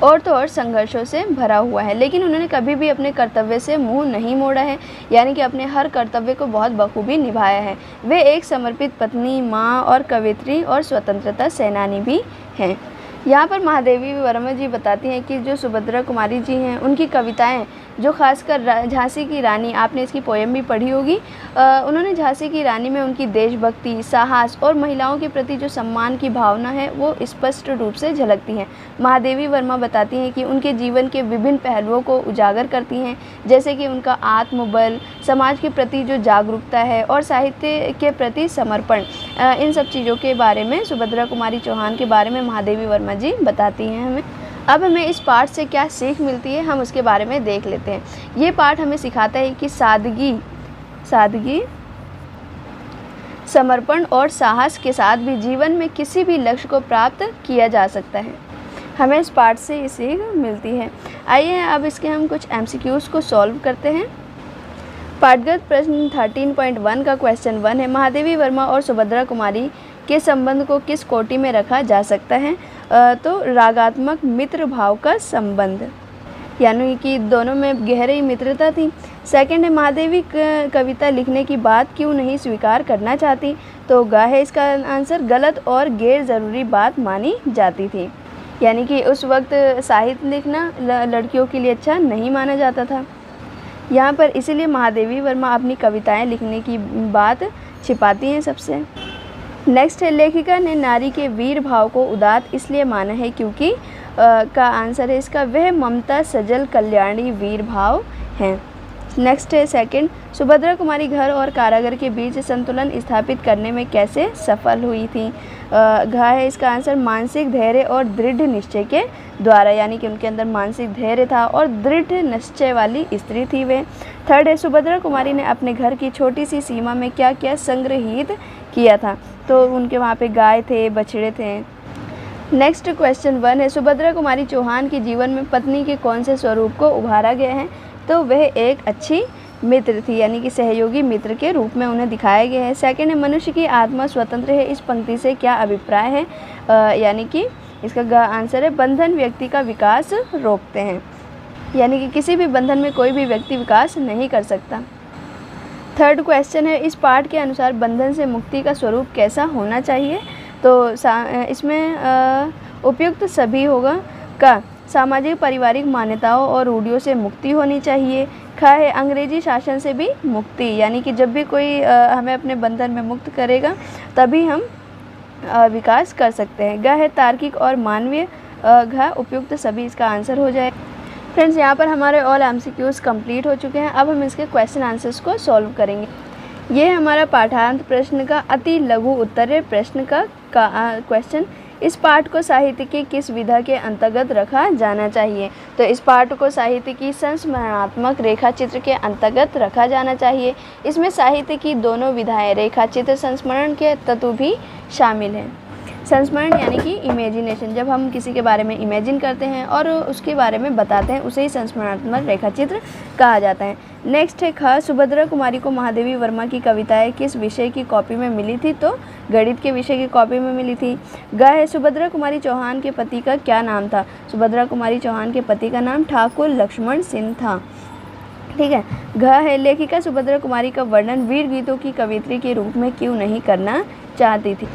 Speaker 1: और संघर्षों से भरा हुआ है, लेकिन उन्होंने कभी भी अपने कर्तव्य से मुंह नहीं मोड़ा है, यानी कि अपने हर कर्तव्य को बहुत बखूबी निभाया है। वे एक समर्पित पत्नी, माँ और कवियत्री और स्वतंत्रता सेनानी भी हैं। यहाँ पर महादेवी वर्मा जी बताती हैं कि जो सुभद्रा कुमारी जी हैं उनकी कविताएं, जो खासकर झांसी की रानी, आपने इसकी पोएम भी पढ़ी होगी, उन्होंने झांसी की रानी में उनकी देशभक्ति, साहस और महिलाओं के प्रति जो सम्मान की भावना है वो स्पष्ट रूप से झलकती हैं। महादेवी वर्मा बताती हैं कि उनके जीवन के विभिन्न पहलुओं को उजागर करती हैं, जैसे कि उनका आत्मबल, समाज के प्रति जो जागरूकता है और साहित्य के प्रति समर्पण। इन सब चीज़ों के बारे में, सुभद्रा कुमारी चौहान के बारे में महादेवी वर्मा जी बताती हैं हमें। अब हमें इस पाठ से क्या सीख मिलती है, हम उसके बारे में देख लेते हैं। ये पाठ हमें सिखाता है कि सादगी, समर्पण और साहस के साथ भी जीवन में किसी भी लक्ष्य को प्राप्त किया जा सकता है। हमें इस पाठ से ये सीख मिलती है। आइए अब इसके हम कुछ MCQs को सॉल्व करते हैं। पाठगत प्रश्न 13.1 का क्वेश्चन 1 है, महादेवी वर्मा और सुभद्रा कुमारी के संबंध को किस कोटि में रखा जा सकता है? तो रागात्मक मित्र भाव का संबंध, यानी कि दोनों में गहरी मित्रता थी। सेकंड है, महादेवी कविता लिखने की बात क्यों नहीं स्वीकार करना चाहती? तो ग है इसका आंसर, गलत और गैर ज़रूरी बात मानी जाती थी, यानी कि उस वक्त साहित्य लिखना लड़कियों के लिए अच्छा नहीं माना जाता था। यहाँ पर इसीलिए महादेवी वर्मा अपनी कविताएं लिखने की बात छिपाती हैं सबसे। नेक्स्ट है, लेखिका ने नारी के वीर भाव को उदात्त इसलिए माना है क्योंकि का आंसर है इसका, वह ममता सजल कल्याणी वीर भाव हैं। नेक्स्ट है सेकंड, सुभद्रा कुमारी घर और कारागार के बीच संतुलन स्थापित करने में कैसे सफल हुई थी? घ है इसका आंसर, मानसिक धैर्य और दृढ़ निश्चय के द्वारा, यानी कि उनके अंदर मानसिक धैर्य था और दृढ़ निश्चय वाली स्त्री थी वे। थर्ड है, सुभद्रा कुमारी ने अपने घर की छोटी सी सीमा में क्या क्या संग्रहित किया था? तो उनके वहाँ पे गाय थे, बछड़े थे। नेक्स्ट क्वेश्चन 1 है, सुभद्रा कुमारी चौहान के जीवन में पत्नी के कौन से स्वरूप को उभारा गया है? तो वह एक अच्छी मित्र थी, यानी कि सहयोगी मित्र के रूप में उन्हें दिखाया गया है। सेकंड है, मनुष्य की आत्मा स्वतंत्र है, इस पंक्ति से क्या अभिप्राय है? यानी कि इसका आंसर है, बंधन व्यक्ति का विकास रोकते हैं, यानी कि किसी भी बंधन में कोई भी व्यक्ति विकास नहीं कर सकता। थर्ड क्वेश्चन है, इस पाठ के अनुसार बंधन से मुक्ति का स्वरूप कैसा होना चाहिए? तो इसमें उपयुक्त सभी होगा। का सामाजिक पारिवारिक मान्यताओं और रूढ़ियों से मुक्ति होनी चाहिए। ख है, अंग्रेजी शासन से भी मुक्ति, यानी कि जब भी कोई हमें अपने बंधन में मुक्त करेगा तभी हम विकास कर सकते हैं। ग है, तार्किक और मानवीय। घ उपयुक्त सभी इसका आंसर हो जाए। फ्रेंड्स, यहाँ पर हमारे ऑल MCQs कंप्लीट हो चुके हैं। अब हम इसके क्वेश्चन आंसर्स को सॉल्व करेंगे। ये हमारा पाठांत प्रश्न का अति लघु उत्तरीय प्रश्न का क्वेश्चन, इस पाठ को साहित्य की किस विधा के अंतर्गत रखा जाना चाहिए? तो इस पाठ को साहित्य की संस्मरणात्मक रेखा चित्र के अंतर्गत रखा जाना चाहिए। इसमें साहित्य की दोनों विधाएं, रेखा चित्र, संस्मरण के तत्व भी शामिल हैं। संस्मरण यानी कि इमेजिनेशन, जब हम किसी के बारे में इमेजिन करते हैं और उसके बारे में बताते हैं, उसे ही संस्मरणात्मक रेखाचित्र कहा जाता है। नेक्स्ट है ख, सुभद्रा कुमारी को महादेवी वर्मा की कविताएं किस विषय की कॉपी में मिली थी? तो गणित के विषय की कॉपी में मिली थी। ग है, सुभद्रा कुमारी चौहान के पति का क्या नाम था? सुभद्रा कुमारी चौहान के पति का नाम ठाकुर लक्ष्मण सिंह था। ठीक है। घ है, लेखिका सुभद्रा कुमारी का वर्णन वीर गीतों की कवियत्री के रूप में क्यों नहीं करना चाहती थी?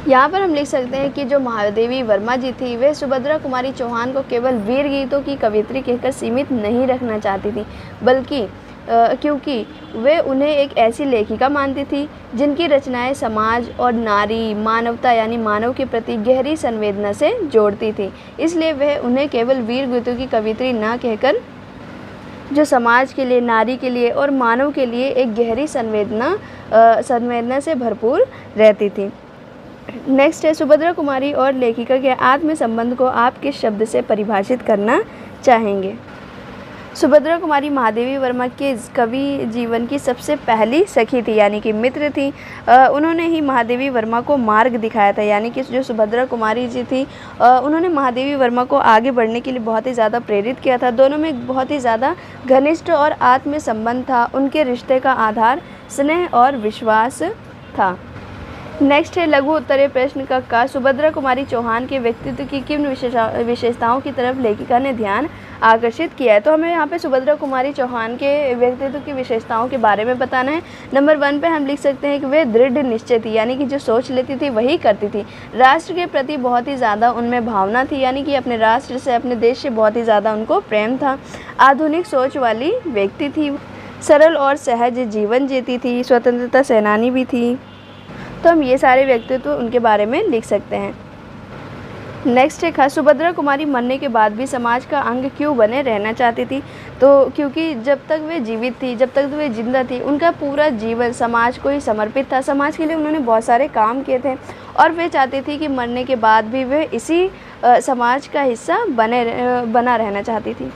Speaker 1: यहाँ पर हम लिख सकते हैं कि जो महादेवी वर्मा जी थी वे सुभद्रा कुमारी चौहान को केवल वीर गीतों की कवियत्री कहकर सीमित नहीं रखना चाहती थी, बल्कि क्योंकि वे उन्हें एक ऐसी लेखिका मानती थी जिनकी रचनाएं समाज और नारी, मानवता यानी मानव के प्रति गहरी संवेदना से जोड़ती थी। इसलिए वह उन्हें केवल वीर गीतों की कवियत्री न कहकर जो समाज के लिए, नारी के लिए और मानव के लिए एक गहरी संवेदना से भरपूर रहती थी। नेक्स्ट है, सुभद्रा कुमारी और लेखिका के आत्म संबंध को आप किस शब्द से परिभाषित करना चाहेंगे? सुभद्रा कुमारी महादेवी वर्मा के कवि जीवन की सबसे पहली सखी थी, यानी कि मित्र थी। उन्होंने ही महादेवी वर्मा को मार्ग दिखाया था, यानी कि जो सुभद्रा कुमारी जी थी उन्होंने महादेवी वर्मा को आगे बढ़ने के लिए बहुत ही ज़्यादा प्रेरित किया था। दोनों में बहुत ही ज़्यादा घनिष्ठ और आत्म संबंध था। उनके रिश्ते का आधार स्नेह और विश्वास था। नेक्स्ट है लघु उत्तरीय प्रश्न का सुभद्रा कुमारी चौहान के व्यक्तित्व की किन विशेषताओं की तरफ लेखिका ने ध्यान आकर्षित किया है। तो हमें यहाँ पे सुभद्रा कुमारी चौहान के व्यक्तित्व की विशेषताओं के बारे में बताना है। नंबर 1 पे हम लिख सकते हैं कि वे दृढ़ निश्चय थी, यानी कि जो सोच लेती थी वही करती थी। राष्ट्र के प्रति बहुत ही ज़्यादा उनमें भावना थी, यानी कि अपने राष्ट्र से, अपने देश से बहुत ही ज़्यादा उनको प्रेम था। आधुनिक सोच वाली व्यक्ति थी, सरल और सहज जीवन जीती थी, स्वतंत्रता सेनानी भी थी। तो हम ये सारे व्यक्तित्व उनके बारे में लिख सकते हैं। नेक्स्ट है सुभद्रा कुमारी मरने के बाद भी समाज का अंग क्यों बने रहना चाहती थी। तो क्योंकि जब तक वे जीवित थी, जब तक वे जिंदा थी, उनका पूरा जीवन समाज को ही समर्पित था। समाज के लिए उन्होंने बहुत सारे काम किए थे और वे चाहती थी कि मरने के बाद भी वे इसी समाज का हिस्सा बना रहना चाहती थी।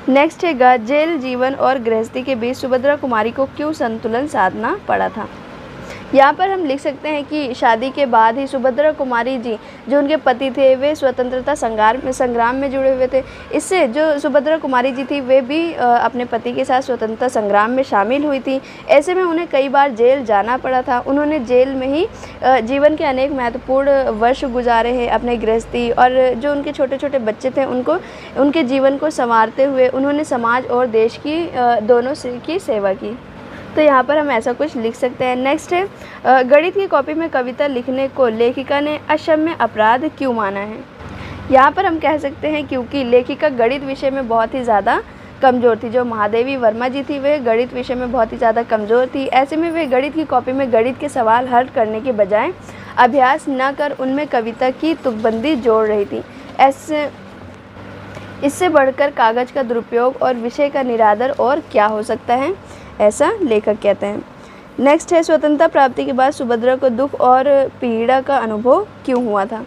Speaker 1: नेक्स्ट है जेल जीवन और गृहस्थी के बीच सुभद्रा कुमारी को क्यों संतुलन साधना पड़ा था। यहाँ पर हम लिख सकते हैं कि शादी के बाद ही सुभद्रा कुमारी जी, जो उनके पति थे, वे स्वतंत्रता संग्राम में जुड़े हुए थे। इससे जो सुभद्रा कुमारी जी थी वे भी अपने पति के साथ स्वतंत्रता संग्राम में शामिल हुई थी। ऐसे में उन्हें कई बार जेल जाना पड़ा था। उन्होंने जेल में ही जीवन के अनेक महत्वपूर्ण वर्ष गुजारे हैं। अपने गृहस्थी और जो उनके छोटे छोटे बच्चे थे उनके जीवन को संवारते हुए उन्होंने समाज और देश की दोनों की सेवा की। तो यहाँ पर हम ऐसा कुछ लिख सकते हैं। नेक्स्ट है गणित की कॉपी में कविता लिखने को लेखिका ने अक्षम्य अपराध क्यों माना है। यहाँ पर हम कह सकते हैं क्योंकि लेखिका गणित विषय में बहुत ही ज़्यादा कमज़ोर थी। जो महादेवी वर्मा जी थी वे गणित विषय में बहुत ही ज़्यादा कमज़ोर थी। ऐसे में वे गणित की कॉपी में गणित के सवाल हल करने के बजाय अभ्यास न कर उनमें कविता की तुकबंदी जोड़ रही थी। इससे बढ़कर कागज़ का दुरुपयोग और विषय का निरादर और क्या हो सकता है, ऐसा लेखक कहते हैं। नेक्स्ट है स्वतंत्रता प्राप्ति के बाद सुभद्रा को दुख और पीड़ा का अनुभव क्यों हुआ था।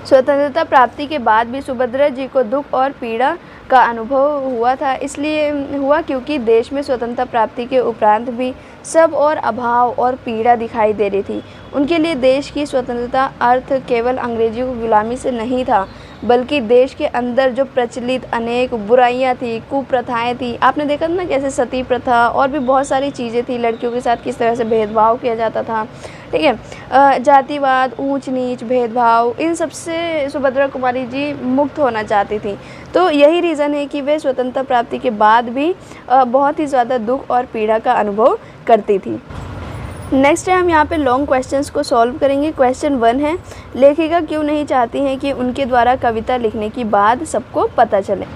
Speaker 1: स्वतंत्रता प्राप्ति के बाद भी सुभद्रा जी को दुख और पीड़ा का अनुभव हुआ था। इसलिए हुआ क्योंकि देश में स्वतंत्रता प्राप्ति के उपरांत भी सब और अभाव और पीड़ा दिखाई दे रही थी। उनके लिए देश की स्वतंत्रता अर्थ केवल अंग्रेजी को गुलामी से नहीं था, बल्कि देश के अंदर जो प्रचलित अनेक बुराइयां थी, कुप्रथाएं थी। आपने देखा ना कैसे सती प्रथा और भी बहुत सारी चीज़ें थी, लड़कियों के साथ किस तरह से भेदभाव किया जाता था, ठीक है, जातिवाद, ऊंच नीच, भेदभाव, इन सब से सुभद्रा कुमारी जी मुक्त होना चाहती थी। तो यही रीज़न है कि वे स्वतंत्रता प्राप्ति के बाद भी बहुत ही ज़्यादा दुख और पीड़ा का अनुभव करती थी। नेक्स्ट है हम यहाँ पे लॉन्ग क्वेश्चंस को सॉल्व करेंगे। क्वेश्चन 1 है लेखिका क्यों नहीं चाहती हैं कि उनके द्वारा कविता लिखने की बात सबको पता चले।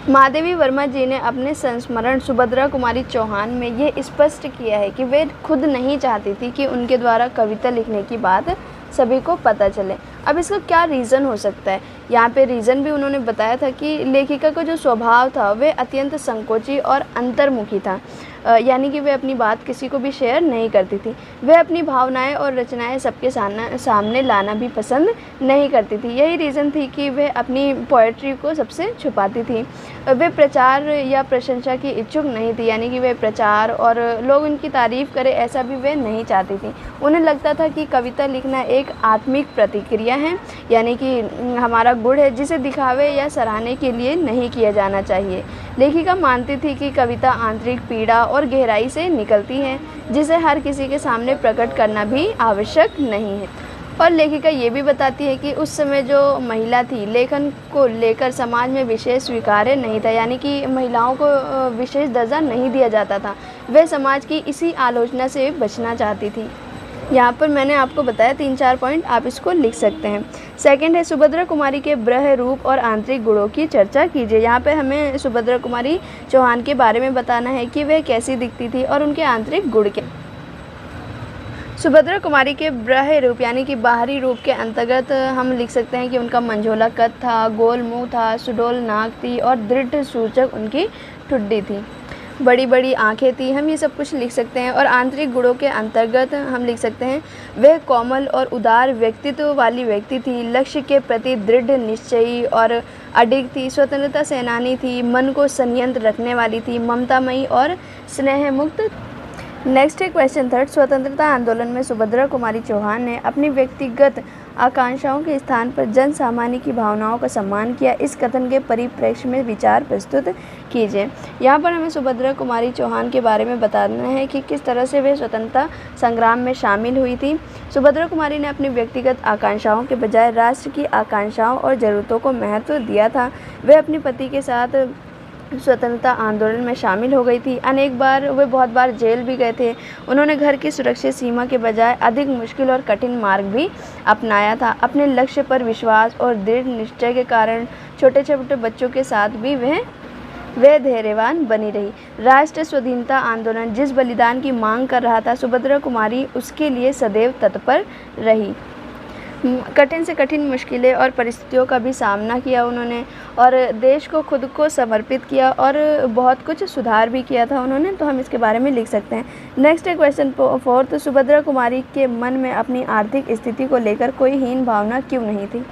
Speaker 1: महादेवी वर्मा जी ने अपने संस्मरण सुभद्रा कुमारी चौहान में ये स्पष्ट किया है कि वे खुद नहीं चाहती थी कि उनके द्वारा कविता लिखने की बात सभी को पता चले। अब इसका क्या रीज़न हो सकता है। यहाँ पे रीज़न भी उन्होंने बताया था कि लेखिका का जो स्वभाव था वे अत्यंत संकोची और अंतर्मुखी था, यानी कि वे अपनी बात किसी को भी शेयर नहीं करती थी। वे अपनी भावनाएं और रचनाएं सबके सामने लाना भी पसंद नहीं करती थी। यही रीज़न थी कि वे अपनी पोएट्री को सबसे छुपाती थी। वे प्रचार या प्रशंसा की इच्छुक नहीं थी, यानी कि वे प्रचार और लोग उनकी तारीफ़ करें ऐसा भी वे नहीं चाहती थी। उन्हें लगता था कि कविता लिखना एक आत्मिक प्रतिक्रिया है, यानी कि हमारा गुण है जिसे दिखावे या सराहने के लिए नहीं किया जाना चाहिए। लेखिका मानती थी कि कविता आंतरिक पीड़ा और गहराई से निकलती है, जिसे हर किसी के सामने प्रकट करना भी आवश्यक नहीं है। और लेखिका ये भी बताती है कि उस समय जो महिला थी लेखन को लेकर समाज में विशेष स्वीकार्य नहीं था, यानी कि महिलाओं को विशेष दर्जा नहीं दिया जाता था। वे समाज की इसी आलोचना से बचना चाहती थी। यहाँ पर मैंने आपको बताया 3-4 पॉइंट, आप इसको लिख सकते हैं। सेकंड है सुभद्रा कुमारी के ब्रह रूप और आंतरिक गुणों की चर्चा कीजिए। यहाँ पे हमें सुभद्रा कुमारी चौहान के बारे में बताना है कि वह कैसी दिखती थी और उनके आंतरिक गुण क्या। सुभद्रा कुमारी के ब्रह रूप यानी कि बाहरी रूप के अंतर्गत हम लिख सकते हैं कि उनका मंझोला कद था, गोल मुँह था, सुडौल नाक थी और दृढ़ सूचक उनकी ठुड्डी थी, बड़ी बड़ी आंखें थी। हम ये सब कुछ लिख सकते हैं। और आंतरिक गुणों के अंतर्गत हम लिख सकते हैं वह कोमल और उदार व्यक्तित्व वाली व्यक्ति थी, लक्ष्य के प्रति दृढ़ निश्चयी और अडिग थी, स्वतंत्रता सेनानी थी, मन को संयंत्र रखने वाली थी, ममतामयी और स्नेह मुक्त। नेक्स्ट है क्वेश्चन 3, स्वतंत्रता आंदोलन में सुभद्रा कुमारी चौहान ने अपनी व्यक्तिगत आकांक्षाओं के स्थान पर जन सामान्य की भावनाओं का सम्मान किया। इस कथन के परिप्रेक्ष्य में विचार प्रस्तुत कीजिए। यहाँ पर हमें सुभद्रा कुमारी चौहान के बारे में बताना है कि किस तरह से वे स्वतंत्रता संग्राम में शामिल हुई थी। सुभद्रा कुमारी ने अपनी व्यक्तिगत आकांक्षाओं के बजाय राष्ट्र की आकांक्षाओं और ज़रूरतों को महत्व दिया था। वे अपने पति के साथ स्वतंत्रता आंदोलन में शामिल हो गई थी। अनेक बार वे बहुत बार जेल भी गए थे। उन्होंने घर की सुरक्षित सीमा के बजाय अधिक मुश्किल और कठिन मार्ग भी अपनाया था। अपने लक्ष्य पर विश्वास और दृढ़ निश्चय के कारण छोटे छोटे बच्चों के साथ भी वे धैर्यवान बनी रही। राष्ट्रीय स्वाधीनता आंदोलन जिस बलिदान की मांग कर रहा था, सुभद्रा कुमारी उसके लिए सदैव तत्पर रही। कठिन से कठिन मुश्किलें और परिस्थितियों का भी सामना किया उन्होंने, और देश को खुद को समर्पित किया और बहुत कुछ सुधार भी किया था उन्होंने। तो हम इसके बारे में लिख सकते हैं। नेक्स्ट है क्वेश्चन 4। तो सुभद्रा कुमारी के मन में अपनी आर्थिक स्थिति को लेकर कोई हीन भावना क्यों नहीं थी?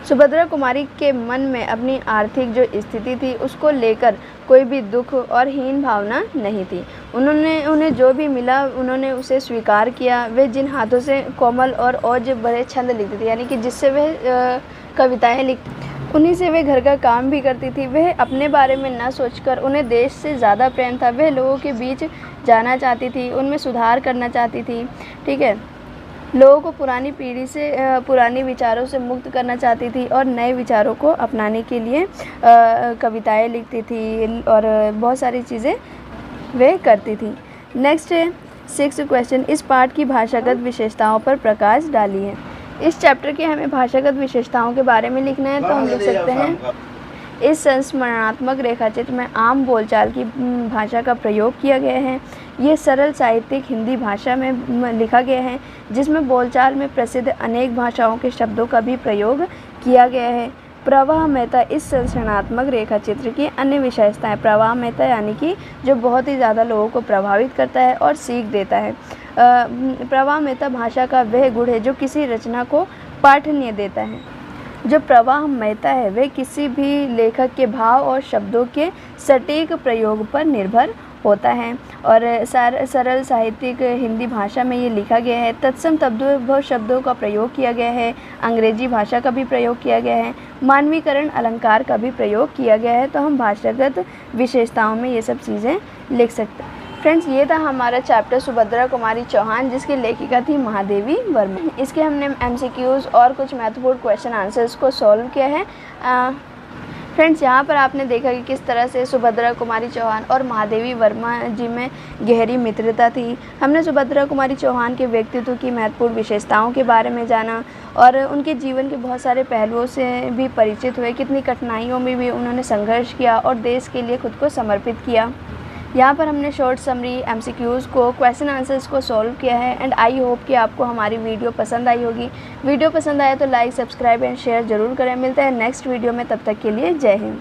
Speaker 1: सुभद्रा कुमारी के मन में अपनी आर्थिक जो स्थिति थी उसको लेकर कोई भी दुख और हीन भावना नहीं थी। उन्हें जो भी मिला उन्होंने उसे स्वीकार किया। वे जिन हाथों से कोमल और औज भरे छंद लिखती थी, यानी कि जिससे वे कविताएं लिखती, उन्हीं से वे घर का काम भी करती थी। वह अपने बारे में न सोचकर, उन्हें देश से ज़्यादा प्रेम था। वह लोगों के बीच जाना चाहती थी, उनमें सुधार करना चाहती थी। ठीक है, लोगों को पुरानी पीढ़ी से पुराने विचारों से मुक्त करना चाहती थी और नए विचारों को अपनाने के लिए कविताएं लिखती थी और बहुत सारी चीज़ें वे करती थी। नेक्स्ट है 6th क्वेश्चन। इस पाठ की भाषागत विशेषताओं पर प्रकाश डालिए। इस चैप्टर के हमें भाषागत विशेषताओं के बारे में लिखना है, तो हम लिख सकते हैं इस संस्मरणात्मक रेखाचित्र में आम बोलचाल की भाषा का प्रयोग किया गया है। ये सरल साहित्यिक हिंदी भाषा में लिखा गया है, जिसमें बोलचाल में प्रसिद्ध अनेक भाषाओं के शब्दों का भी प्रयोग किया गया है। प्रवाहमयता इस संस्मरणात्मक रेखाचित्र की अन्य विशेषताएं। प्रवाहमयता यानी कि जो बहुत ही ज़्यादा लोगों को प्रभावित करता है और सीख देता है। प्रवाहमयता भाषा का वह गुण है जो किसी रचना को पठनीय देता है। जो प्रवाहमयता है वह किसी भी लेखक के भाव और शब्दों के सटीक प्रयोग पर निर्भर होता है। और सरल साहित्यिक हिंदी भाषा में ये लिखा गया है। तत्सम तद्भव शब्दों का प्रयोग किया गया है। अंग्रेजी भाषा का भी प्रयोग किया गया है। मानवीकरण अलंकार का भी प्रयोग किया गया है। तो हम भाषागत विशेषताओं में ये सब चीज़ें लिख सकते हैं। फ्रेंड्स, ये था हमारा चैप्टर सुभद्रा कुमारी चौहान, जिसकी लेखिका थी महादेवी वर्मा। इसके हमने MCQs और कुछ महत्वपूर्ण क्वेश्चन आंसर्स को सॉल्व किया है। फ्रेंड्स, यहाँ पर आपने देखा कि किस तरह से सुभद्रा कुमारी चौहान और महादेवी वर्मा जी में गहरी मित्रता थी। हमने सुभद्रा कुमारी चौहान के व्यक्तित्व की महत्वपूर्ण विशेषताओं के बारे में जाना और उनके जीवन के बहुत सारे पहलुओं से भी परिचित हुए। कितनी कठिनाइयों में भी उन्होंने संघर्ष किया और देश के लिए खुद को समर्पित किया। यहाँ पर हमने शॉर्ट समरी MCQs को, क्वेश्चन आंसर्स को सॉल्व किया है। एंड आई होप कि आपको हमारी वीडियो पसंद आई होगी। वीडियो पसंद आए तो लाइक, सब्सक्राइब एंड शेयर ज़रूर करें। मिलते हैं नेक्स्ट वीडियो में, तब तक के लिए जय हिंद।